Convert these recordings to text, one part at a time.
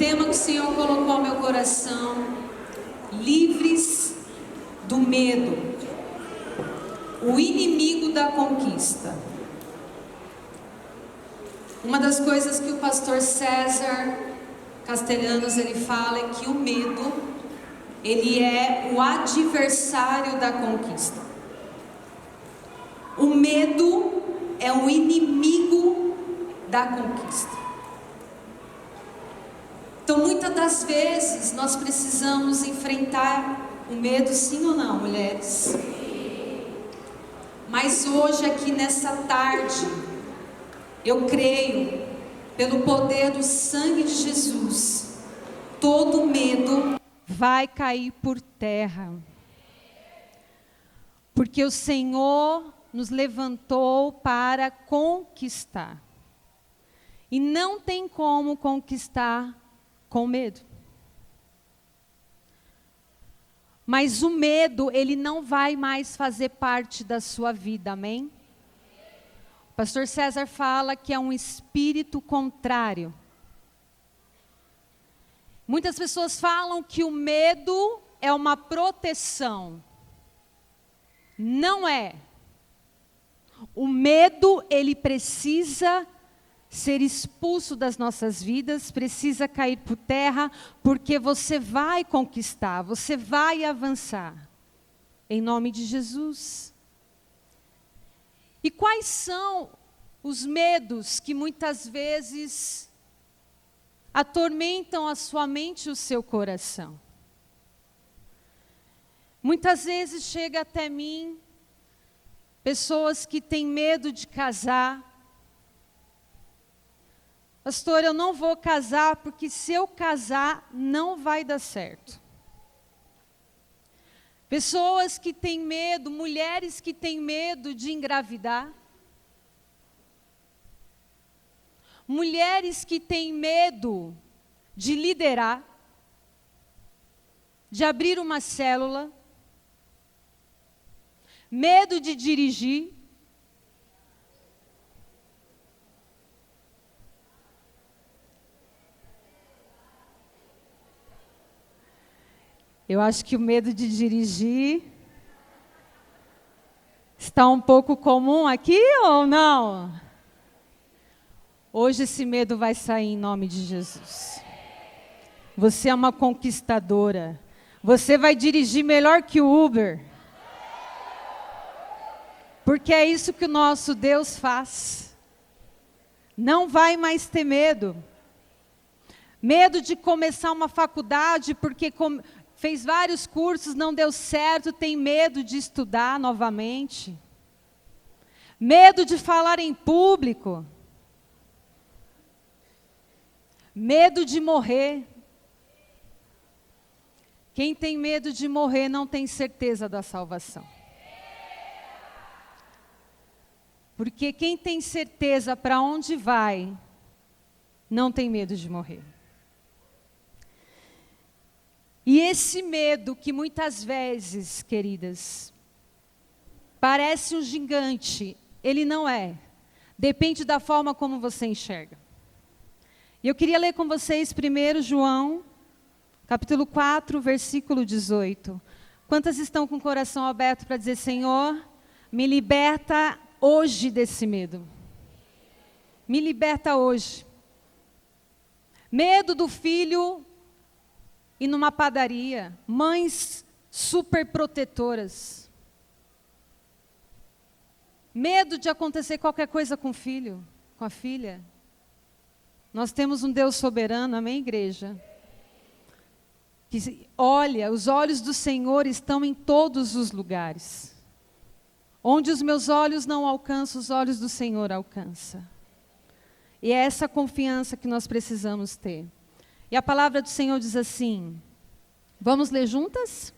tema que o Senhor colocou ao meu coração: livres do medo, o inimigo da conquista. Uma das coisas que o pastor César Castellanos ele fala é que o medo, ele é o adversário da conquista. O medo é o inimigo da conquista. Então, muitas das vezes, nós precisamos enfrentar o medo, sim ou não, mulheres? Mas hoje, aqui nessa tarde, eu creio, pelo poder do sangue de Jesus, todo medo vai cair por terra. Porque o Senhor nos levantou para conquistar. E não tem como conquistar com medo. Mas o medo, ele não vai mais fazer parte da sua vida, amém? O pastor César fala que é um espírito contrário. Muitas pessoas falam que o medo é uma proteção. Não é. O medo, ele precisa ser expulso das nossas vidas, precisa cair por terra, porque você vai conquistar, você vai avançar. Em nome de Jesus. E quais são os medos que muitas vezes atormentam a sua mente e o seu coração? Muitas vezes chega até mim pessoas que têm medo de casar. Pastor, eu não vou casar porque se eu casar não vai dar certo. Pessoas que têm medo, mulheres que têm medo de engravidar. Mulheres que têm medo de liderar, de abrir uma célula. Medo de dirigir. Eu acho que o medo de dirigir está um pouco comum aqui ou não? Hoje esse medo vai sair em nome de Jesus. Você é uma conquistadora. Você vai dirigir melhor que o Uber. Porque é isso que o nosso Deus faz. Não vai mais ter medo. Medo de começar uma faculdade porque fez vários cursos, não deu certo, tem medo de estudar novamente. Medo de falar em público. Medo de morrer. Quem tem medo de morrer não tem certeza da salvação. Porque quem tem certeza para onde vai, não tem medo de morrer. E esse medo que muitas vezes, queridas, parece um gigante, ele não é. Depende da forma como você enxerga. E eu queria ler com vocês 1 João, capítulo 4, versículo 18. Quantas estão com o coração aberto para dizer: Senhor, me liberta hoje desse medo. Me liberta hoje. Medo do filho ir numa padaria. Mães super protetoras. Medo de acontecer qualquer coisa com o filho, com a filha. Nós temos um Deus soberano, amém, igreja? Que olha, os olhos do Senhor estão em todos os lugares. Onde os meus olhos não alcançam, os olhos do Senhor alcançam. E é essa confiança que nós precisamos ter. E a palavra do Senhor diz assim, vamos ler juntas?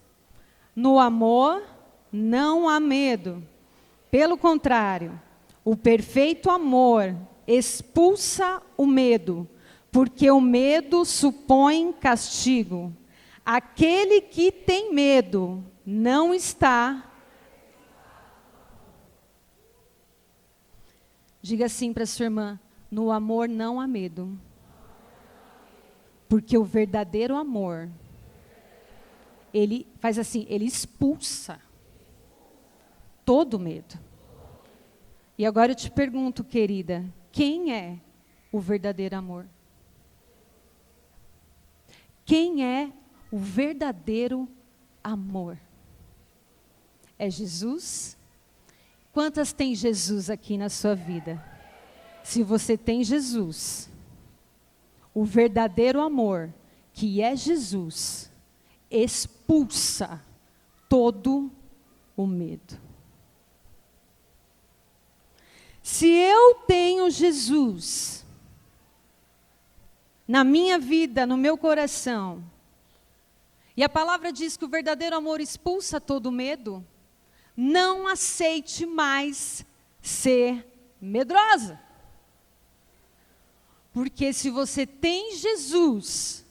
No amor não há medo. Pelo contrário, o perfeito amor expulsa o medo, porque o medo supõe castigo. Aquele que tem medo não está. Diga assim para sua irmã: no amor não há medo. Porque o verdadeiro amor, ele faz assim, ele expulsa todo medo. E agora eu te pergunto, querida, quem é o verdadeiro amor? Quem é o verdadeiro amor? É Jesus? Quantas tem Jesus aqui na sua vida? Se você tem Jesus, o verdadeiro amor, que é Jesus, expulsa todo o medo. Se eu tenho Jesus na minha vida, no meu coração, e a palavra diz que o verdadeiro amor expulsa todo medo, não aceite mais ser medrosa. Porque se você tem Jesus,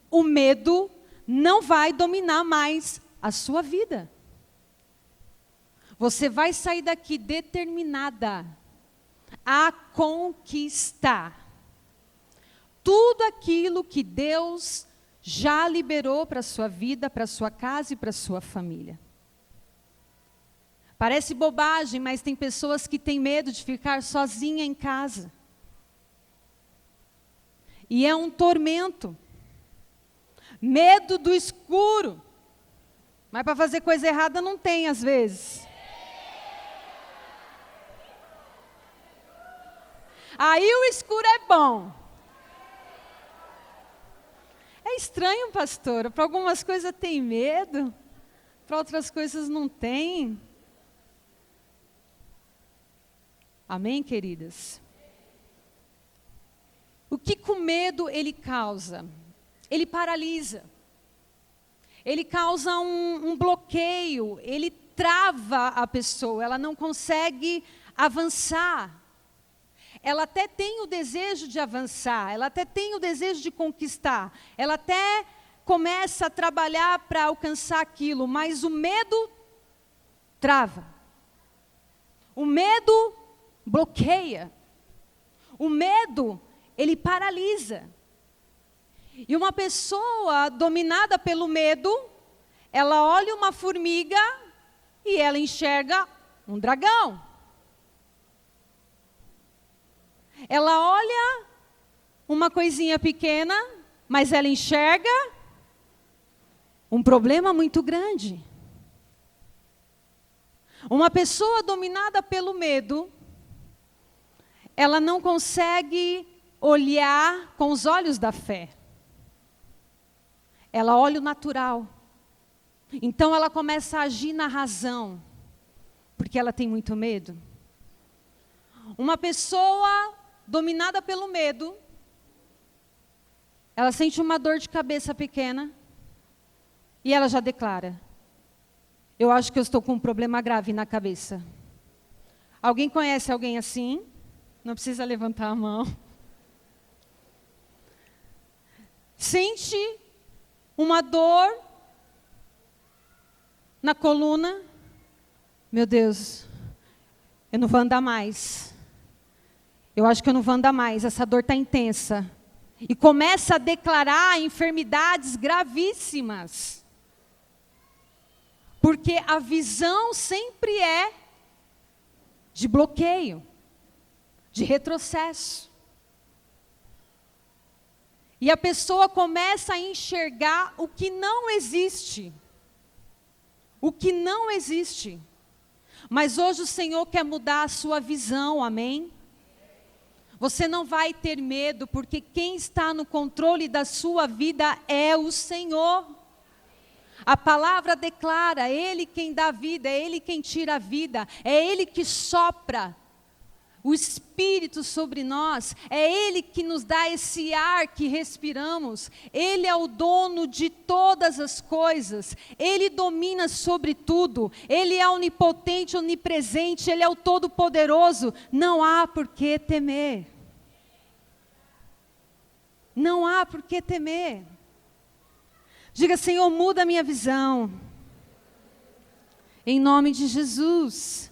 o medo não vai dominar mais a sua vida. Você vai sair daqui determinada a conquistar tudo aquilo que Deus já liberou para a sua vida, para a sua casa e para a sua família. Parece bobagem, mas tem pessoas que têm medo de ficar sozinha em casa. E é um tormento. Medo do escuro. Mas para fazer coisa errada não tem, às vezes. Aí o escuro é bom. É estranho, pastora. Para algumas coisas tem medo, para outras coisas não tem. Amém, queridas? O que com medo ele causa? Ele paralisa. Ele causa um bloqueio. Ele trava a pessoa. Ela não consegue avançar. Ela até tem o desejo de avançar. Ela até tem o desejo de conquistar. Ela até começa a trabalhar para alcançar aquilo. Mas o medo trava. O medo bloqueia. O medo, ele paralisa. E uma pessoa dominada pelo medo, ela olha uma formiga e ela enxerga um dragão. Ela olha uma coisinha pequena, mas ela enxerga um problema muito grande. Uma pessoa dominada pelo medo, ela não consegue olhar com os olhos da fé. Ela olha o natural. Então ela começa a agir na razão, porque ela tem muito medo. Uma pessoa dominada pelo medo, ela sente uma dor de cabeça pequena e ela já declara: eu acho que eu estou com um problema grave na cabeça. Alguém conhece alguém assim? Não precisa levantar a mão. Sente uma dor na coluna. Meu Deus, eu não vou andar mais. Eu acho que eu não vou andar mais, essa dor está intensa. E começa a declarar enfermidades gravíssimas. Porque a visão sempre é de bloqueio, de retrocesso. E a pessoa começa a enxergar o que não existe. O que não existe. Mas hoje o Senhor quer mudar a sua visão, amém? Você não vai ter medo, porque quem está no controle da sua vida é o Senhor. A palavra declara: Ele quem dá vida, é Ele quem tira a vida, é Ele que sopra o Espírito sobre nós, é Ele que nos dá esse ar que respiramos. Ele é o dono de todas as coisas, Ele domina sobre tudo, Ele é onipotente, onipresente, Ele é o Todo-Poderoso. Não há por que temer. Não há por que temer. Diga: Senhor, muda a minha visão. Em nome de Jesus.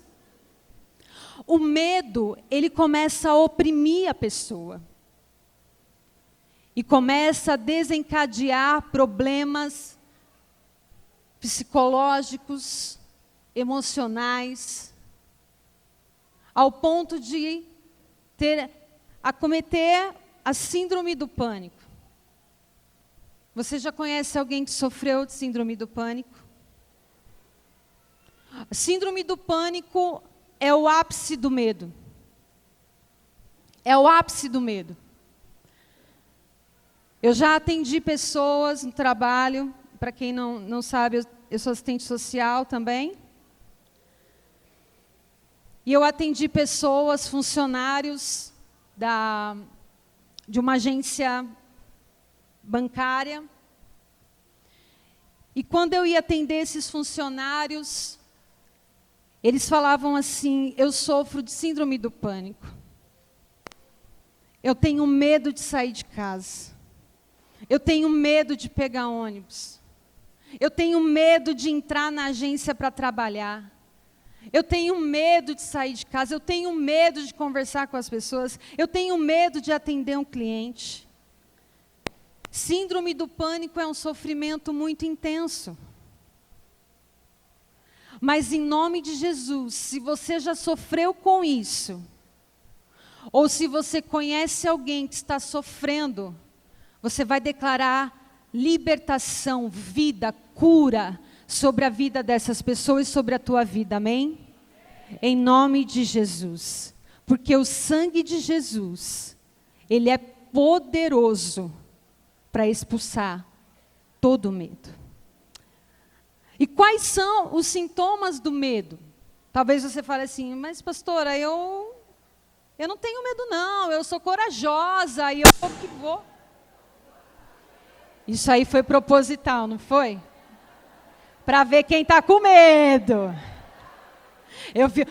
O medo, ele começa a oprimir a pessoa. e começa a desencadear problemas psicológicos, emocionais, ao ponto de acometer a síndrome do pânico. Você já conhece alguém que sofreu de síndrome do pânico? A síndrome do pânico é o ápice do medo. É o ápice do medo. Eu já atendi pessoas no trabalho, para quem não sabe, eu sou assistente social também. E eu atendi pessoas, funcionários de uma agência bancária. E quando eu ia atender esses funcionários, eles falavam assim: eu sofro de síndrome do pânico. Eu tenho medo de sair de casa. Eu tenho medo de pegar ônibus. Eu tenho medo de entrar na agência para trabalhar. Eu tenho medo de sair de casa. Eu tenho medo de conversar com as pessoas. Eu tenho medo de atender um cliente. Síndrome do pânico é um sofrimento muito intenso. Mas em nome de Jesus, se você já sofreu com isso, ou se você conhece alguém que está sofrendo, você vai declarar libertação, vida, cura sobre a vida dessas pessoas e sobre a tua vida, amém? Em nome de Jesus. Porque o sangue de Jesus, ele é poderoso para expulsar todo o medo. E quais são os sintomas do medo? Talvez você fale assim: mas pastora, eu não tenho medo não, eu sou corajosa e eu vou que vou. Isso aí foi proposital, não foi? Para ver quem está com medo. Eu vi.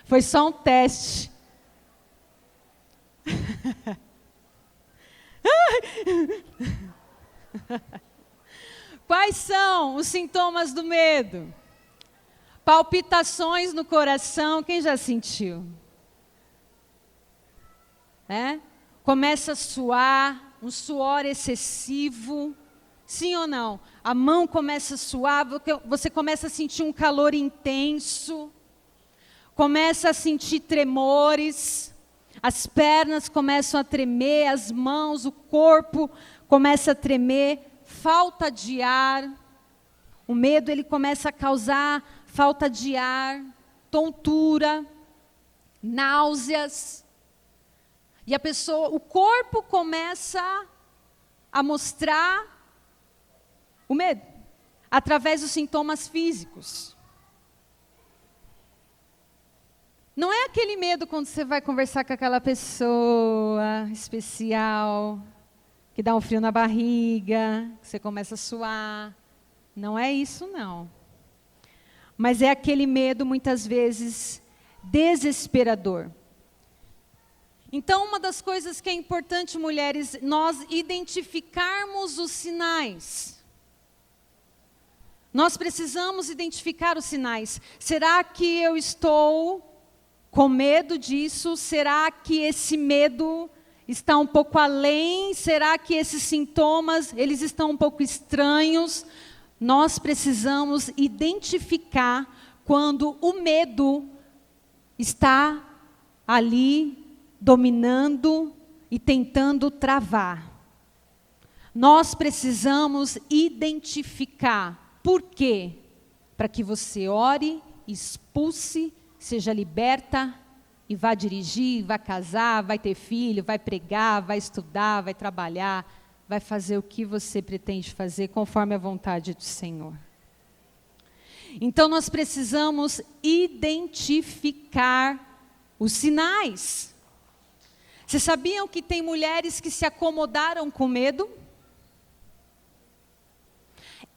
Foi só um teste. Quais são os sintomas do medo? Palpitações no coração, quem já sentiu? Começa a suar, um suor excessivo, sim ou não? A mão começa a suar, você começa a sentir um calor intenso, começa a sentir tremores, as pernas começam a tremer, as mãos, o corpo começa a tremer, falta de ar. O medo, ele começa a causar falta de ar, tontura, náuseas. E o corpo começa a mostrar o medo, através dos sintomas físicos. Não é aquele medo quando você vai conversar com aquela pessoa especial, que dá um frio na barriga, que você começa a suar. Não é isso, não. Mas é aquele medo, muitas vezes, desesperador. Então, uma das coisas que é importante, mulheres, nós identificarmos os sinais. Nós precisamos identificar os sinais. Será que eu estou com medo disso? Será que esse medo está um pouco além? Será que esses sintomas, eles estão um pouco estranhos? Nós precisamos identificar quando o medo está ali dominando e tentando travar. Nós precisamos identificar. Por quê? Para que você ore, expulse, seja liberta e vá dirigir, vá casar, vai ter filho, vai pregar, vai estudar, vai trabalhar, vai fazer o que você pretende fazer conforme a vontade do Senhor. Então nós precisamos identificar os sinais. Vocês sabiam que tem mulheres que se acomodaram com medo?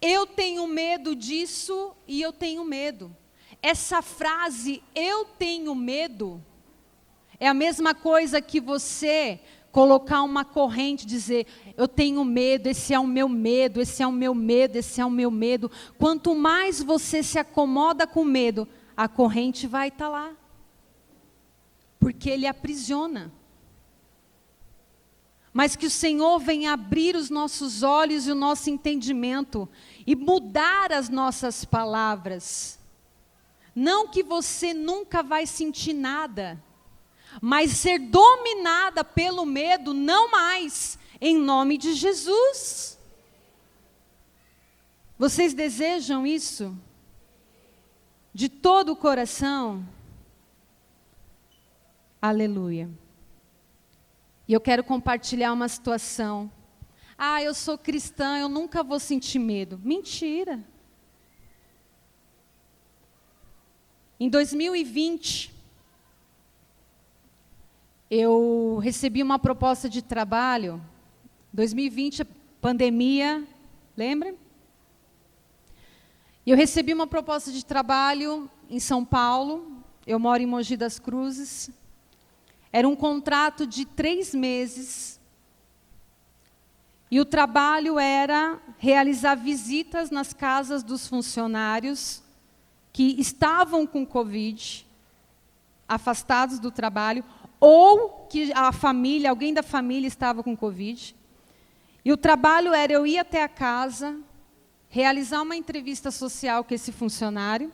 Eu tenho medo disso e eu tenho medo. Essa frase, eu tenho medo, é a mesma coisa que você colocar uma corrente e dizer, eu tenho medo, esse é o meu medo, esse é o meu medo, esse é o meu medo. Quanto mais você se acomoda com medo, a corrente vai estar lá. Porque ele aprisiona. mas que o Senhor venha abrir os nossos olhos e o nosso entendimento e mudar as nossas palavras. Não que você nunca vai sentir nada, mas ser dominada pelo medo, não mais, em nome de Jesus. Vocês desejam isso? De todo o coração? Aleluia. E eu quero compartilhar uma situação. Ah, eu sou cristã, eu nunca vou sentir medo. Mentira. Em 2020, eu recebi uma proposta de trabalho. 2020, pandemia, lembra? Eu recebi uma proposta de trabalho em São Paulo. Eu moro em Mogi das Cruzes. Era um contrato de 3 meses. E o trabalho era realizar visitas nas casas dos funcionários que estavam com Covid, afastados do trabalho, ou que a família, alguém da família estava com Covid. E o trabalho era eu ir até a casa, realizar uma entrevista social com esse funcionário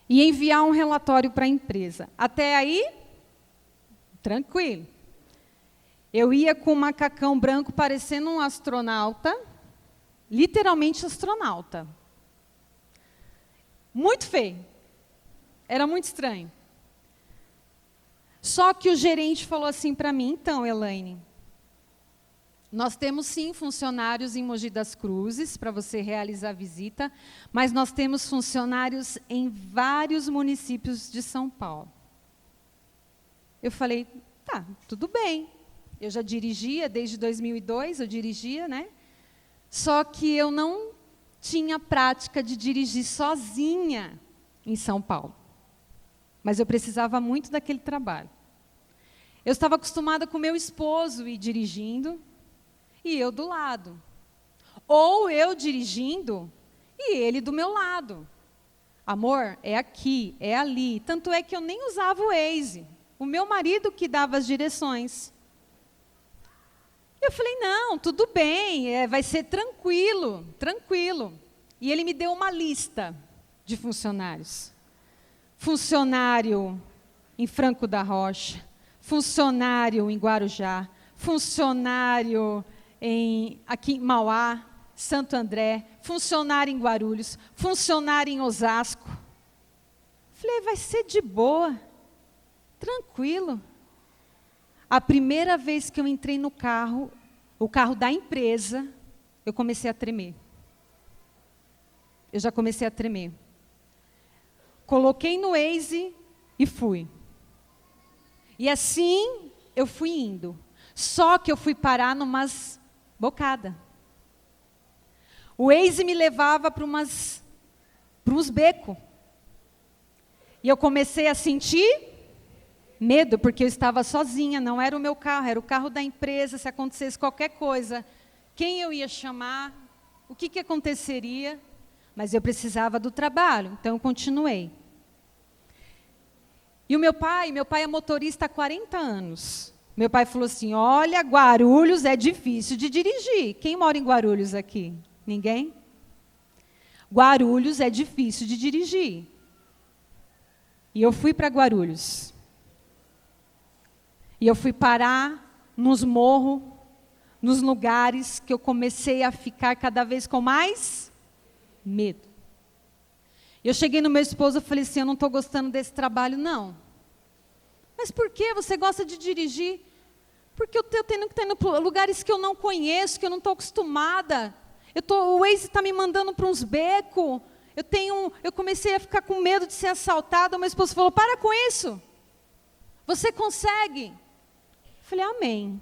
e enviar um relatório para a empresa. Até aí, tranquilo. Eu ia com um macacão branco parecendo um astronauta, literalmente astronauta. Muito feio. Era muito estranho. Só que o gerente falou assim para mim, então, Elaine, nós temos sim funcionários em Mogi das Cruzes para você realizar a visita, mas nós temos funcionários em vários municípios de São Paulo. Eu falei, tá, tudo bem. Eu já dirigia, desde 2002 eu dirigia, né? Só que eu não tinha prática de dirigir sozinha em São Paulo. Mas eu precisava muito daquele trabalho. Eu estava acostumada com meu esposo ir dirigindo e eu do lado. Ou eu dirigindo e ele do meu lado. Amor, é aqui, é ali. Tanto é que eu nem usava o Waze. O meu marido que dava as direções. Eu falei, não, tudo bem, vai ser tranquilo, tranquilo. E ele me deu uma lista de funcionários. Funcionário em Franco da Rocha, funcionário em Guarujá, funcionário aqui em Mauá, Santo André, funcionário em Guarulhos, funcionário em Osasco. Falei, vai ser de boa, tranquilo. A primeira vez que eu entrei no carro, o carro da empresa, eu comecei a tremer. Eu já comecei a tremer. Coloquei no Waze e fui. E assim eu fui indo. Só que eu fui parar numas bocadas. O Waze me levava para uns becos. E eu comecei a sentir medo, porque eu estava sozinha, não era o meu carro, era o carro da empresa. Se acontecesse qualquer coisa, quem eu ia chamar, o que aconteceria? Mas eu precisava do trabalho, então eu continuei. E o meu pai é motorista há 40 anos. Meu pai falou assim, olha, Guarulhos é difícil de dirigir. Quem mora em Guarulhos aqui? Ninguém? Guarulhos é difícil de dirigir. E eu fui para Guarulhos. E eu fui parar nos morros, nos lugares que eu comecei a ficar cada vez com mais medo. Eu cheguei no meu esposo e falei assim, eu não estou gostando desse trabalho, não. Mas por que você gosta de dirigir? Porque eu tenho que estar em lugares que eu não conheço, que eu não estou acostumada. O Waze está me mandando para uns becos. Eu comecei a ficar com medo de ser assaltada. O meu esposo falou, para com isso. Você consegue. Falei, amém,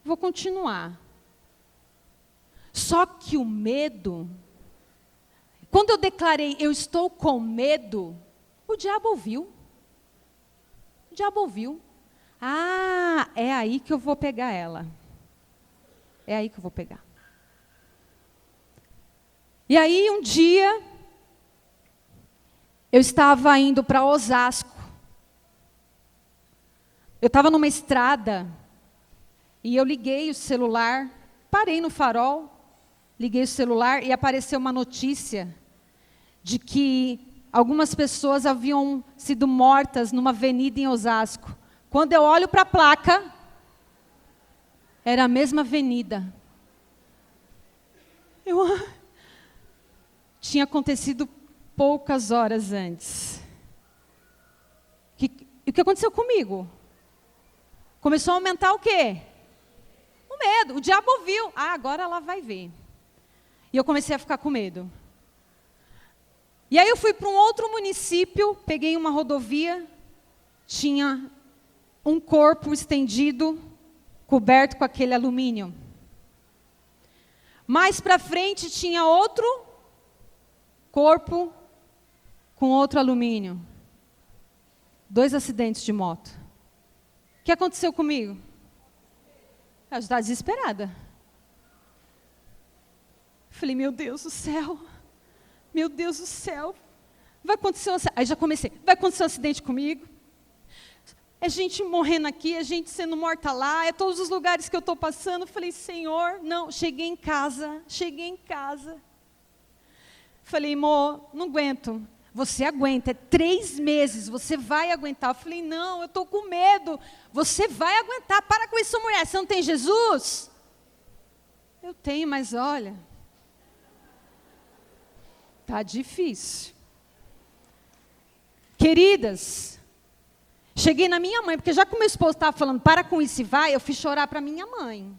vou continuar. Só que o medo, quando eu declarei, eu estou com medo, o diabo ouviu. O diabo ouviu. Ah, é aí que eu vou pegar ela. É aí que eu vou pegar. E aí, um dia, eu estava indo para Osasco. Eu estava numa estrada. E eu liguei o celular, parei no farol, liguei o celular e apareceu uma notícia de que algumas pessoas haviam sido mortas numa avenida em Osasco. Quando eu olho para a placa, era a mesma avenida. Tinha acontecido poucas horas antes. E o que aconteceu comigo? Começou a aumentar o quê? O medo. O diabo ouviu. Agora ela vai ver. E eu comecei a ficar com medo. E aí eu fui para um outro município, peguei uma rodovia, tinha um corpo estendido, coberto com aquele alumínio. Mais para frente tinha outro corpo com outro alumínio. 2 acidentes de moto. O que aconteceu comigo? Eu estava desesperada. Falei, meu Deus do céu. Meu Deus do céu. Vai acontecer um acidente. Aí já comecei. Vai acontecer um acidente comigo? É gente morrendo aqui, é gente sendo morta lá, é todos os lugares que eu estou passando. Falei, Senhor, não. Cheguei em casa. Falei, amor, não aguento. Você aguenta, é 3 meses, você vai aguentar. Eu falei, não, eu estou com medo. Você vai aguentar, para com isso, mulher. Você não tem Jesus? Eu tenho, mas olha, tá difícil. Queridas, cheguei na minha mãe, porque já que o meu esposo estava falando, para com isso e vai, eu fui chorar para minha mãe.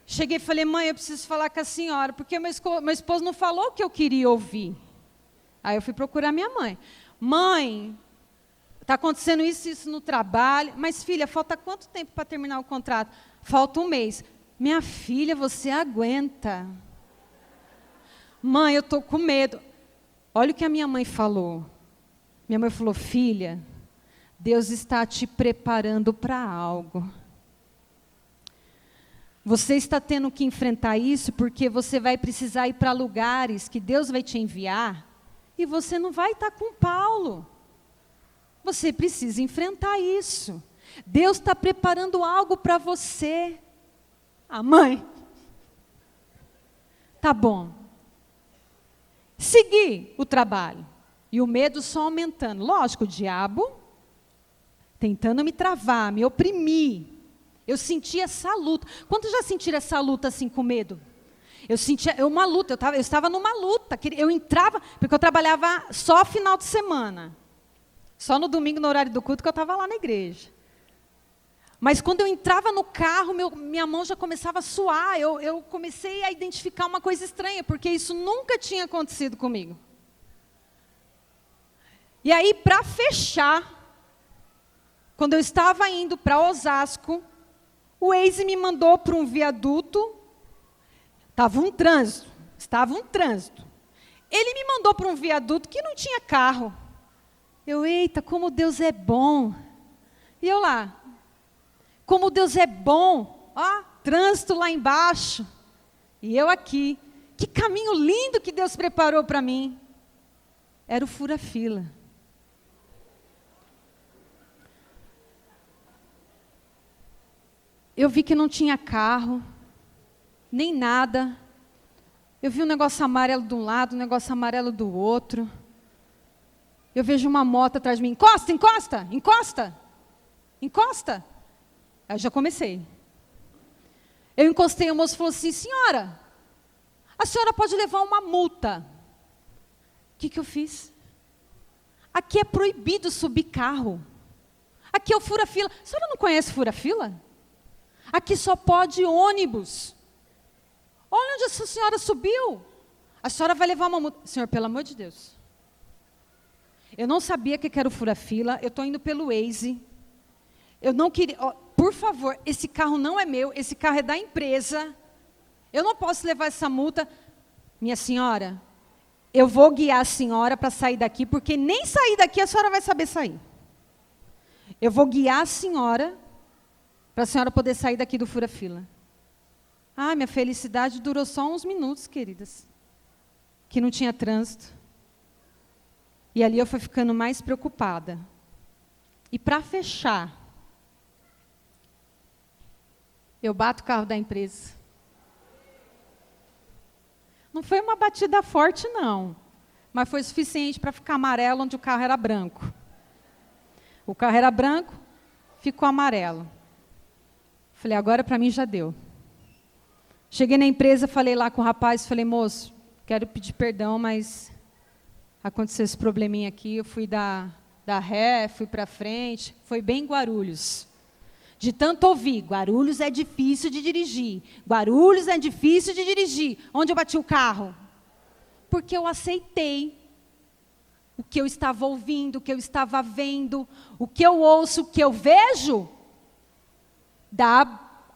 Cheguei e falei, mãe, eu preciso falar com a senhora, porque meu esposo não falou o que eu queria ouvir. Aí eu fui procurar minha mãe. Mãe, está acontecendo isso e isso no trabalho. Mas, filha, falta quanto tempo para terminar o contrato? Falta 1 mês. Minha filha, você aguenta. Mãe, eu estou com medo. Olha o que a minha mãe falou. Minha mãe falou, filha, Deus está te preparando para algo. Você está tendo que enfrentar isso porque você vai precisar ir para lugares que Deus vai te enviar. E você não vai estar com Paulo. Você precisa enfrentar isso. Deus está preparando algo para você. Mãe, tá bom. Segui o trabalho. E o medo só aumentando. Lógico, o diabo tentando me travar, me oprimir. Eu senti essa luta. Quantos já sentiram essa luta assim com medo? Eu sentia uma luta, eu estava numa luta. Eu entrava, porque eu trabalhava só final de semana. Só no domingo, no horário do culto, que eu estava lá na igreja. Mas quando eu entrava no carro, minha mão já começava a suar. Eu comecei a identificar uma coisa estranha, porque isso nunca tinha acontecido comigo. E aí, para fechar, quando eu estava indo para Osasco, o Waze me mandou para um viaduto. Estava um trânsito. Ele me mandou para um viaduto que não tinha carro. Eita, como Deus é bom. E eu lá, como Deus é bom. Trânsito lá embaixo. E eu aqui. Que caminho lindo que Deus preparou para mim. Era o fura-fila. Eu vi que não tinha carro. Nem nada. Eu vi um negócio amarelo de um lado, um negócio amarelo do outro. Eu vejo uma moto atrás de mim. Encosta, encosta, encosta. Encosta. Aí eu já comecei. Eu encostei, o moço falou assim, senhora, a senhora pode levar uma multa. O que eu fiz? Aqui é proibido subir carro. Aqui é o fura-fila. A senhora não conhece fura-fila? Aqui só pode ônibus. Olha onde essa senhora subiu. A senhora vai levar uma multa. Senhor, pelo amor de Deus. Eu não sabia que era o fura-fila. Eu estou indo pelo Waze. Eu não queria... por favor, esse carro não é meu. Esse carro é da empresa. Eu não posso levar essa multa. Minha senhora, eu vou guiar a senhora para sair daqui, porque nem sair daqui a senhora vai saber sair. Eu vou guiar a senhora para a senhora poder sair daqui do fura-fila. Minha felicidade durou só uns minutos, queridas. Que não tinha trânsito. E ali eu fui ficando mais preocupada. E para fechar, Eu bato o carro da empresa. Não foi uma batida forte, não. Mas foi suficiente para ficar amarelo onde o carro era branco. O carro era branco, ficou amarelo. Falei, agora para mim já deu. Cheguei na empresa, falei lá com o rapaz, falei, moço, quero pedir perdão, mas aconteceu esse probleminha aqui, eu fui dar ré, fui para frente, foi bem Guarulhos. De tanto ouvir, Guarulhos é difícil de dirigir, Guarulhos é difícil de dirigir. Onde eu bati o carro? Porque eu aceitei o que eu estava ouvindo, o que eu estava vendo, o que eu ouço, o que eu vejo,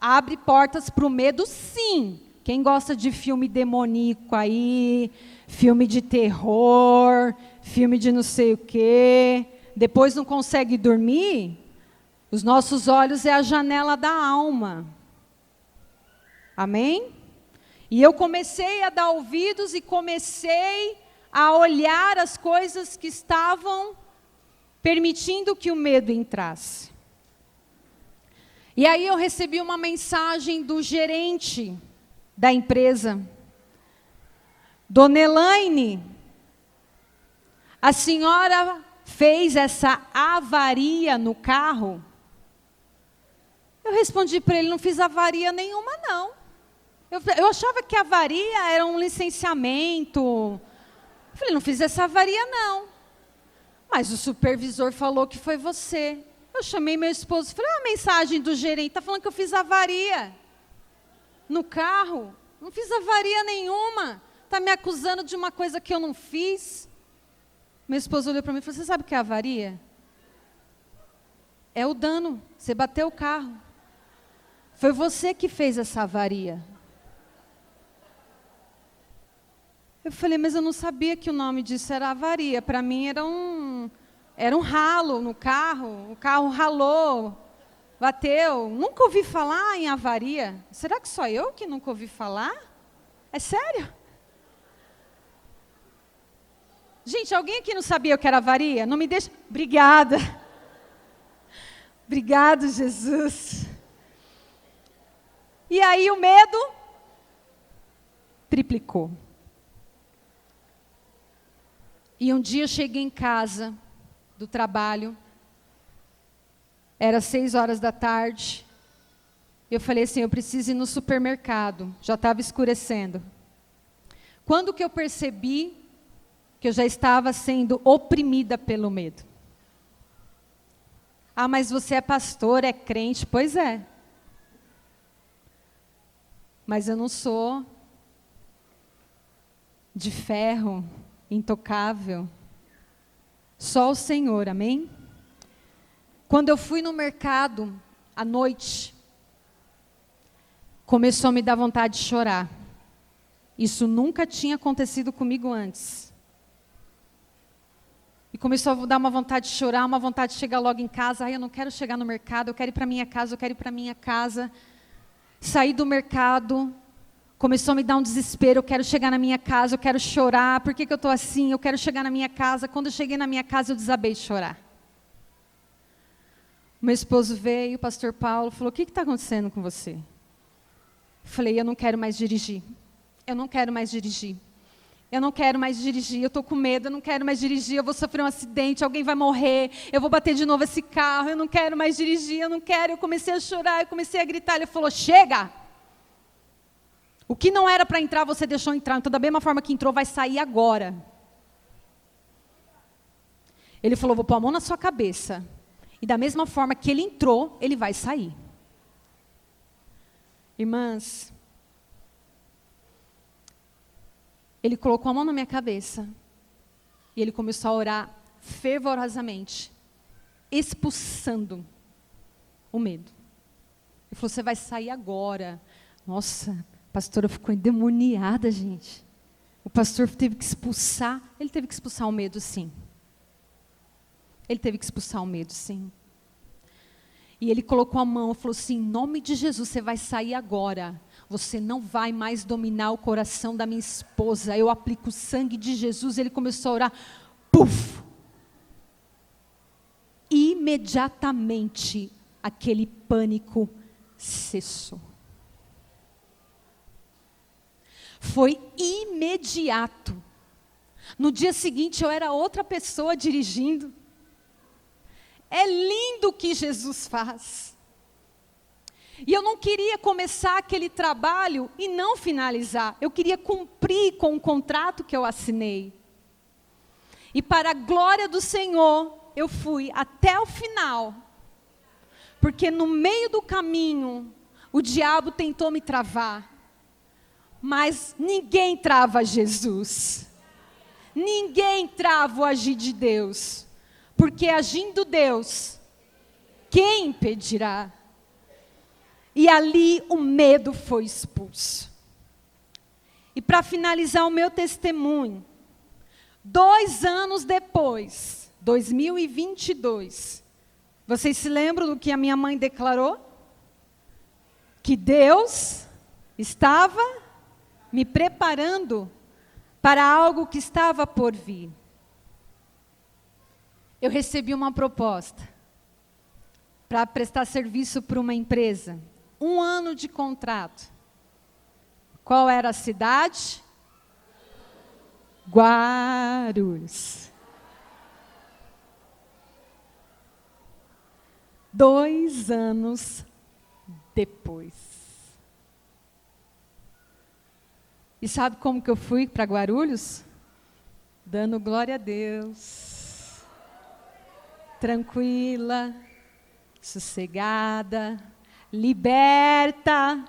abre portas para o medo, sim. Quem gosta de filme demoníaco aí, filme de terror, filme de não sei o quê, depois não consegue dormir, os nossos olhos é a janela da alma. Amém? E eu comecei a dar ouvidos e comecei a olhar as coisas que estavam permitindo que o medo entrasse. E aí eu recebi uma mensagem do gerente da empresa. Dona Elaine, a senhora fez essa avaria no carro? Eu respondi para ele, não fiz avaria nenhuma, não. Eu achava que a avaria era um licenciamento. Eu falei, não fiz essa avaria, não. Mas o supervisor falou que foi você. Eu chamei meu esposo, falei, a mensagem do gerente está falando que eu fiz avaria no carro. Não fiz avaria nenhuma. Está me acusando de uma coisa que eu não fiz. Meu esposo olhou para mim e falou, você sabe o que é avaria? É o dano, você bateu o carro. Foi você que fez essa avaria. Eu falei, mas eu não sabia que o nome disso era avaria. Para mim era um ralo no carro, o carro ralou, bateu. Nunca ouvi falar em avaria. Será que só eu que nunca ouvi falar? É sério? Gente, alguém aqui não sabia o que era avaria? Não me deixa... Obrigada. Obrigado, Jesus. E aí o medo triplicou. E um dia eu cheguei em casa do trabalho, era 6 horas da tarde, eu falei assim, eu preciso ir no supermercado, já estava escurecendo. Quando que eu percebi que eu já estava sendo oprimida pelo medo? Ah, mas você é pastor, é crente, pois é. Mas eu não sou de ferro, intocável. Só o Senhor, amém? Quando eu fui no mercado, à noite, começou a me dar vontade de chorar. Isso nunca tinha acontecido comigo antes. E começou a dar uma vontade de chorar, uma vontade de chegar logo em casa. Ai, eu não quero chegar no mercado, eu quero ir para minha casa, eu quero ir para minha casa. Saí do mercado, começou a me dar um desespero, eu quero chegar na minha casa, eu quero chorar, por que eu estou assim? Eu quero chegar na minha casa. Quando eu cheguei na minha casa, eu desabei de chorar. Meu esposo veio, o pastor Paulo, falou, o que está acontecendo com você? Eu falei, eu não quero mais dirigir. Eu não quero mais dirigir. Eu não quero mais dirigir, eu estou com medo, eu não quero mais dirigir, eu vou sofrer um acidente, alguém vai morrer, eu vou bater de novo esse carro, eu não quero mais dirigir, eu não quero. Eu comecei a chorar, eu comecei a gritar, ele falou, chega! O que não era para entrar, você deixou entrar, então da mesma forma que entrou, vai sair agora. Ele falou, vou pôr a mão na sua cabeça, e da mesma forma que ele entrou, ele vai sair. Irmãs, ele colocou a mão na minha cabeça e ele começou a orar fervorosamente, expulsando o medo. Ele falou, você vai sair agora. Nossa, a pastora ficou endemoniada, gente. O pastor teve que expulsar, ele teve que expulsar o medo, sim. Ele teve que expulsar o medo, sim. E ele colocou a mão e falou assim, em nome de Jesus, você vai sair agora. Você não vai mais dominar o coração da minha esposa. Eu aplico o sangue de Jesus. Ele começou a orar. Puf! Imediatamente, aquele pânico cessou. foi imediato. No dia seguinte eu era outra pessoa dirigindo. É lindo o que Jesus faz. E eu não queria começar aquele trabalho e não finalizar. Eu queria cumprir com o contrato que eu assinei. E para a glória do Senhor, eu fui até o final. Porque no meio do caminho, o diabo tentou me travar. Mas ninguém trava Jesus. Ninguém trava o agir de Deus. Porque agindo Deus, quem impedirá? E ali o medo foi expulso. E para finalizar o meu testemunho, 2 anos depois, 2022, vocês se lembram do que a minha mãe declarou? Que Deus estava me preparando para algo que estava por vir. Eu recebi uma proposta para prestar serviço para uma empresa. 1 ano de contrato. Qual era a cidade? Guarulhos. 2 anos depois. E sabe como que eu fui para Guarulhos? Dando glória a Deus. Tranquila, sossegada, liberta.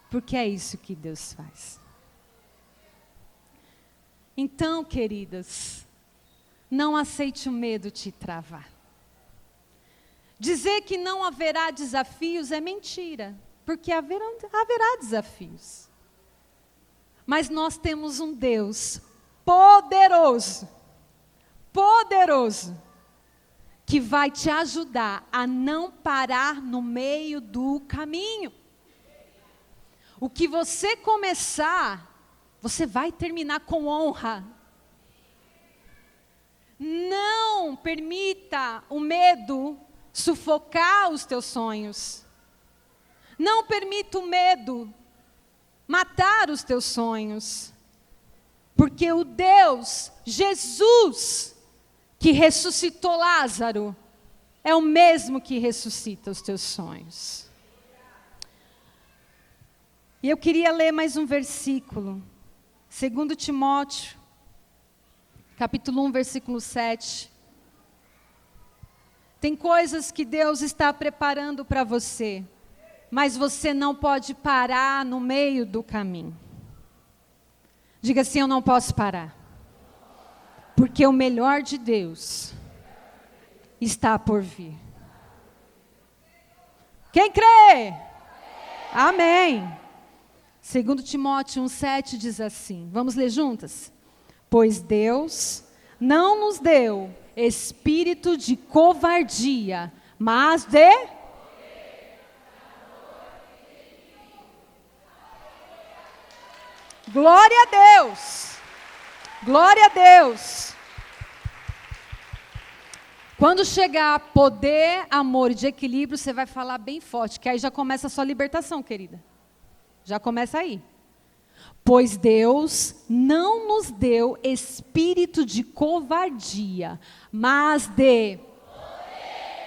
Porque é isso que Deus faz. Então, queridas, não aceite o medo te travar. Dizer que não haverá desafios é mentira, porque haverá desafios. Mas nós temos um Deus poderoso, que vai te ajudar a não parar no meio do caminho. O que você começar, você vai terminar com honra. Não permita o medo sufocar os teus sonhos. Não permita o medo matar os teus sonhos. Porque o Deus, Jesus, que ressuscitou Lázaro, é o mesmo que ressuscita os teus sonhos. E eu queria ler mais um versículo. 2 Timóteo, capítulo 1, versículo 7. Tem coisas que Deus está preparando para você, mas você não pode parar no meio do caminho. Diga assim: eu não posso parar. Porque o melhor de Deus está por vir. Quem crê? Amém. 2 Timóteo 1,7 diz assim, vamos ler juntas? Pois Deus não nos deu espírito de covardia, mas de... Glória a Deus! Glória a Deus! Quando chegar poder, amor e de equilíbrio, você vai falar bem forte, que aí já começa a sua libertação, querida. Já começa aí. Pois Deus não nos deu espírito de covardia, mas de... poder,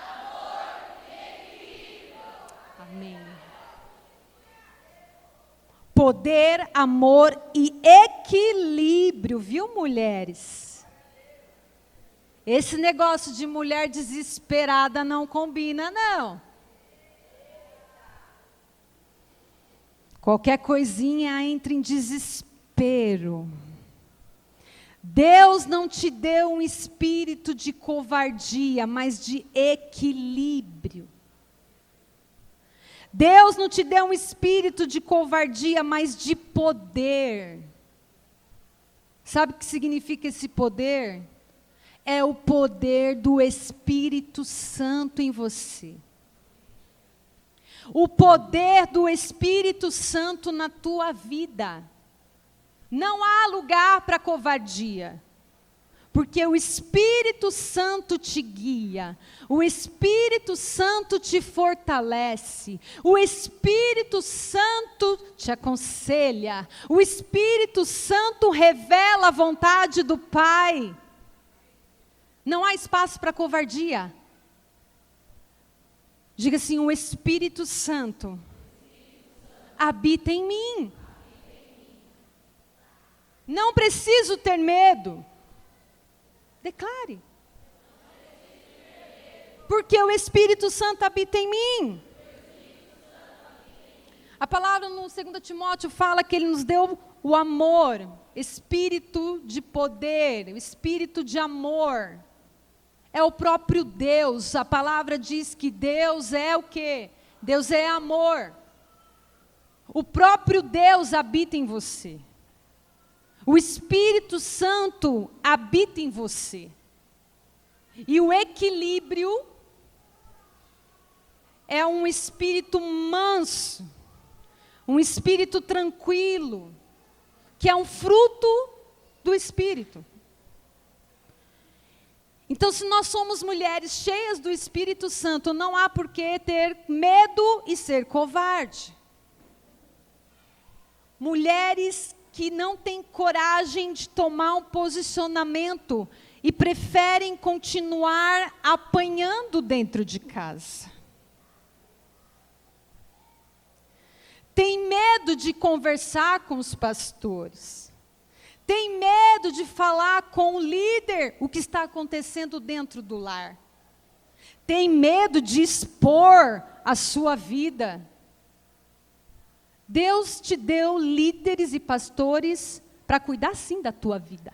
amor e equilíbrio. Amém. Poder, amor e equilíbrio, viu, mulheres? Esse negócio de mulher desesperada não combina, não. Qualquer coisinha entra em desespero. Deus não te deu um espírito de covardia, mas de equilíbrio. Deus não te deu um espírito de covardia, mas de poder. Sabe o que significa esse poder? É o poder do Espírito Santo em você. O poder do Espírito Santo na tua vida. Não há lugar para covardia. Porque o Espírito Santo te guia, o Espírito Santo te fortalece, o Espírito Santo te aconselha, o Espírito Santo revela a vontade do Pai. Não há espaço para covardia. Diga assim: o Espírito Santo habita em mim. Não preciso ter medo. Declare. Porque o Espírito Santo habita em mim. A palavra no 2 Timóteo fala que Ele nos deu o amor, espírito de poder, o espírito de amor. É o próprio Deus. A palavra diz que Deus é o quê? Deus é amor. O próprio Deus habita em você. O Espírito Santo habita em você. E o equilíbrio é um espírito manso, um espírito tranquilo, que é um fruto do Espírito. Então, se nós somos mulheres cheias do Espírito Santo, não há por que ter medo e ser covarde. Mulheres que não têm coragem de tomar um posicionamento e preferem continuar apanhando dentro de casa. Tem medo de conversar com os pastores. Tem medo de falar com o líder o que está acontecendo dentro do lar. Tem medo de expor a sua vida. Deus te deu líderes e pastores para cuidar sim da tua vida.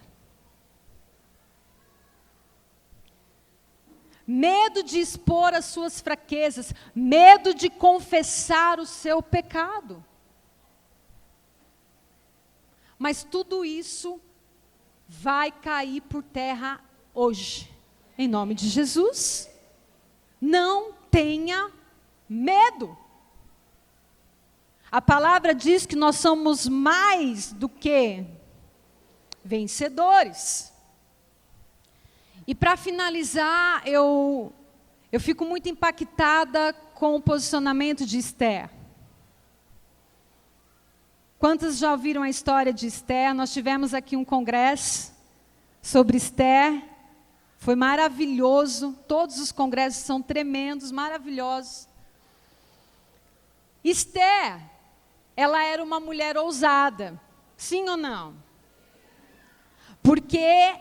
Medo de expor as suas fraquezas, medo de confessar o seu pecado. Mas tudo isso vai cair por terra hoje, em nome de Jesus. Não tenha medo. A palavra diz que nós somos mais do que vencedores. E para finalizar, eu fico muito impactada com o posicionamento de Esther. Quantos já ouviram a história de Esther? Nós tivemos aqui um congresso sobre Esther. Foi maravilhoso. Todos os congressos são tremendos, maravilhosos. Esther, ela era uma mulher ousada. Sim ou não? Porque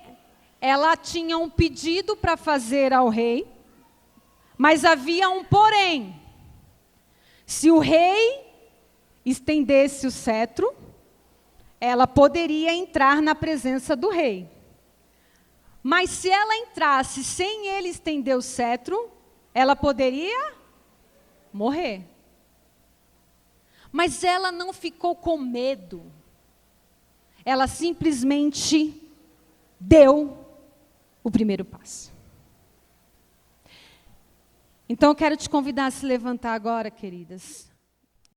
ela tinha um pedido para fazer ao rei, mas havia um porém. Se o rei estendesse o cetro, ela poderia entrar na presença do rei. Mas se ela entrasse sem ele estender o cetro, ela poderia morrer. Mas ela não ficou com medo. Ela simplesmente deu o primeiro passo. Então eu quero te convidar a se levantar agora, queridas.